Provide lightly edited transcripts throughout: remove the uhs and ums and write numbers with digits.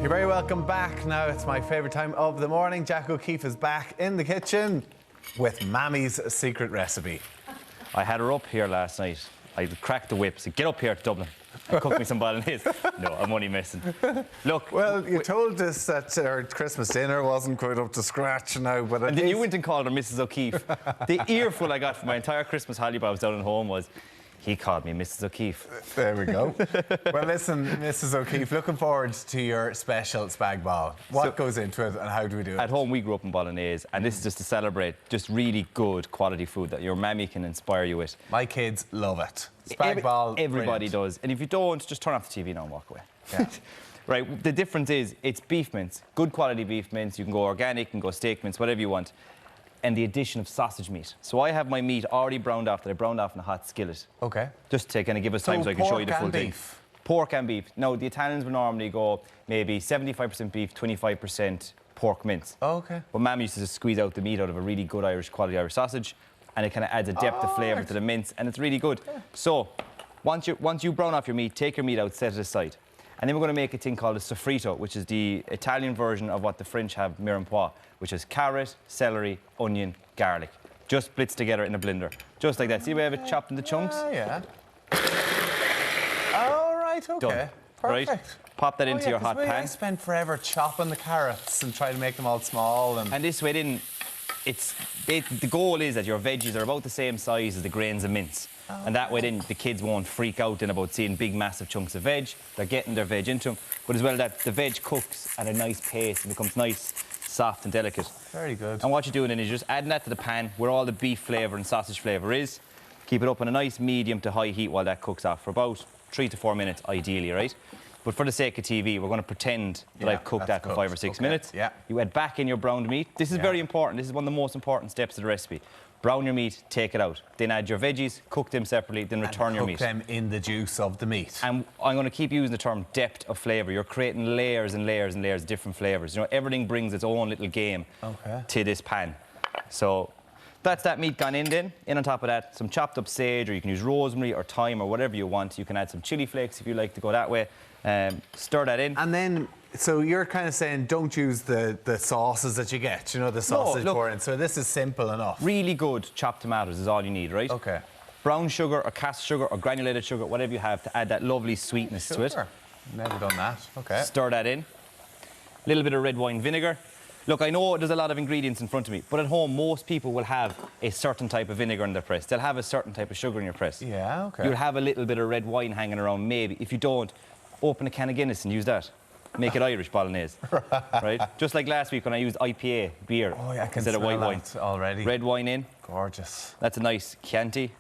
You're very welcome back. Now it's my favourite time of the morning. Jack O'Keefe is back in the kitchen with Mammy's secret recipe. I had her up here last night. I cracked the whip, said, get up here to Dublin and cook me some Bolognese. No, I'm only messing. Look. Well, you told us that our Christmas dinner wasn't quite up to scratch now, but and then you went and called her Mrs. O'Keefe. The earful I got for my entire Christmas holiday I was down at home was, he called me Mrs. O'Keefe. There we go. Well, listen, Mrs. O'Keefe, looking forward to your special Spag Bol. What goes into it and how do we do it? At home, we grew up in Bolognese, and this is just to celebrate just really good quality food that your mammy can inspire you with. My kids love it. Spag Bol, everybody brilliant. does. And if you don't, just turn off the TV now and walk away. Yeah. Right, the difference is it's beef mince, good quality beef mince. You can go organic, you can go steak mince, whatever you want. And the addition of sausage meat. So I have my meat already browned off, that I browned off in a hot skillet. Okay. Just to kind of give us time so I can show you the full thing. Beef. Pork and beef. Now, the Italians would normally go maybe 75% beef, 25% pork mince. Oh, okay. But Mammy used to just squeeze out the meat out of a really good quality Irish sausage, and it kind of adds a depth of flavour to the mince, and it's really good. Yeah. So, once you brown off your meat, take your meat out, set it aside. And then we're going to make a thing called a sofrito, which is the Italian version of what the French have mirepoix, which is carrot, celery, onion, garlic. Just blitzed together in a blender. Just like that. See where I have it chopped into chunks? Yeah. All right, okay. Done. Perfect. Right? Pop that into your hot pan. I spent forever chopping the carrots and trying to make them all small. And this way then, the goal is that your veggies are about the same size as the grains of mince. Oh, and that way then the kids won't freak out then about seeing big massive chunks of veg. They're getting their veg into them. But as well that the veg cooks at a nice pace and becomes nice, soft and delicate. Very good. And what you're doing then is you're just adding that to the pan where all the beef flavour and sausage flavour is. Keep it up on a nice medium to high heat while that cooks off for about 3 to 4 minutes ideally, right? But for the sake of TV, we're going to pretend that I've cooked that for 5 or 6 minutes. Yeah. You add back in your browned meat. This is very important. This is one of the most important steps of the recipe. Brown your meat, take it out. Then add your veggies, cook them separately, then return your meat. Cook them in the juice of the meat. And I'm going to keep using the term depth of flavour. You're creating layers and layers and layers of different flavours. You know, everything brings its own little game to this pan. So that's that meat gone in then. In on top of that, some chopped up sage, or you can use rosemary or thyme or whatever you want. You can add some chilli flakes if you like to go that way. Stir that in. And then, so you're kind of saying don't use the sauces that you get, you know, the sausage pouring. So this is simple enough. Really good chopped tomatoes is all you need, right? Okay. Brown sugar or caster sugar or granulated sugar, whatever you have to add that lovely sweetness to it. Never done that. Okay. Stir that in. A little bit of red wine vinegar. Look, I know there's a lot of ingredients in front of me, but at home, most people will have a certain type of vinegar in their press. They'll have a certain type of sugar in your press. Yeah, okay. You'll have a little bit of red wine hanging around, maybe. If you don't, open a can of Guinness and use that. Make it Irish Bolognese, right? Just like last week when I used IPA beer instead of white wine. Already. Red wine in. Gorgeous. That's a nice Chianti.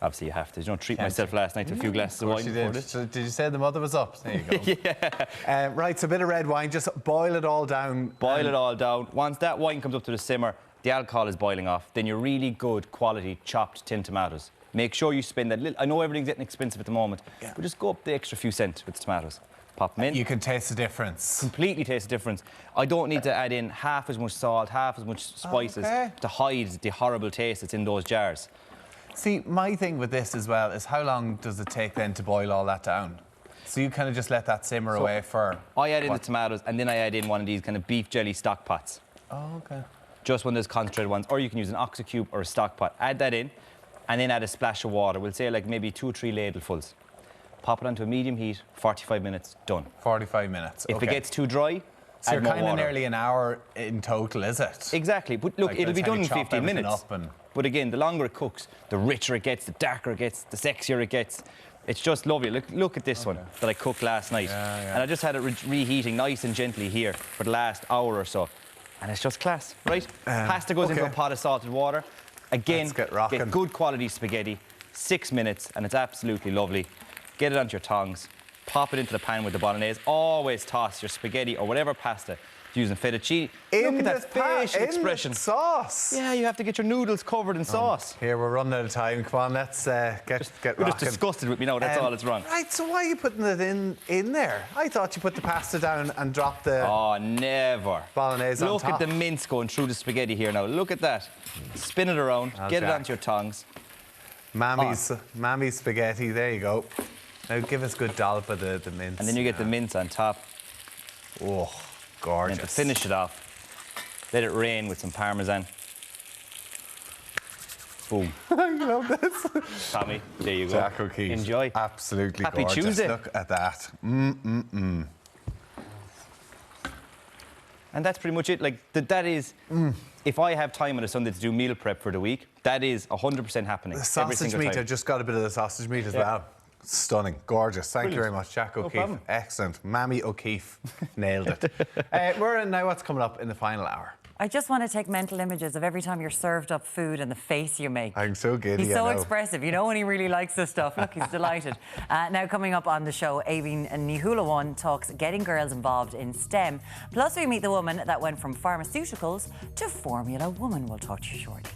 Obviously, you have to. You don't treat myself last night to a few glasses of wine before this. So did you say the mother was up? There you go. Yeah. Right, so a bit of red wine. Just boil it all down. Boil it all down. Once that wine comes up to the simmer, the alcohol is boiling off. Then your really good quality chopped tin tomatoes. Make sure you spend that little. I know everything's getting expensive at the moment, but just go up the extra few cents with the tomatoes. Pop them in. You can taste the difference. Completely taste the difference. I don't need to add in half as much salt, half as much spices to hide the horrible taste that's in those jars. See, my thing with this as well is how long does it take then to boil all that down? So you kind of just let that simmer away for... I add in the tomatoes and then I add in one of these kind of beef jelly stock pots. Oh, okay. Just one of those concentrated ones. Or you can use an oxycube or a stock pot. Add that in and then add a splash of water. We'll say like maybe 2 or 3 ladlefuls. Pop it onto a medium heat, 45 minutes, done. 45 minutes, If it gets too dry, so add you're more kind of water. nearly an hour in total, is it? Exactly. But look, Like it'll be done in 15 everything minutes. up But again, the longer it cooks, the richer it gets, the darker it gets, the sexier it gets. It's just lovely. Look at this one that I cooked last night. And I just had it reheating nice and gently here for the last hour or so. And it's just class, right? Pasta goes into a pot of salted water. Again, get good quality spaghetti, 6 minutes, and it's absolutely lovely. Get it onto your tongs, pop it into the pan with the bolognese. Always toss your spaghetti or whatever pasta using fettuccine. Look at that facial expression. In the sauce. Yeah, you have to get your noodles covered in sauce. Here, we're running out of time. Come on, let's get You're rocking. just disgusted with me now, that's all that's wrong. Right, so why are you putting it in there? I thought you put the pasta down and dropped the... Oh, never. Bolognese on top. Look at the mince going through the spaghetti here now. Look at that. Spin it around, get it onto your tongs. Mammy's spaghetti, there you go. Now give us a good dollop of the mince. And then you get the mince on top. Oh, And gorgeous. to finish it off, let it rain with some Parmesan. Boom. I love this. Tommy, there you go. Jack O'Keefe. Enjoy. Absolutely Happy gorgeous. Tuesday. Look at that. And that's pretty much it. Like, that is, if I have time on a Sunday to do meal prep for the week, that is 100% happening. The every sausage single meat, time. I just got a bit of the sausage meat as well. Stunning, gorgeous. Thank you very much, Jack O'Keefe. problem. Excellent. Mammy O'Keefe nailed it. We're in now. What's coming up in the final hour? I just want to take mental images of every time you're served up food and the face you make. I'm so giddy. He's so I know. expressive. You know when he really likes this stuff. Look, he's delighted. Now coming up on the show, Aoibhinn Nihulawan talks getting girls involved in STEM. Plus we meet the woman that went from pharmaceuticals to Formula Woman. We'll talk to you shortly.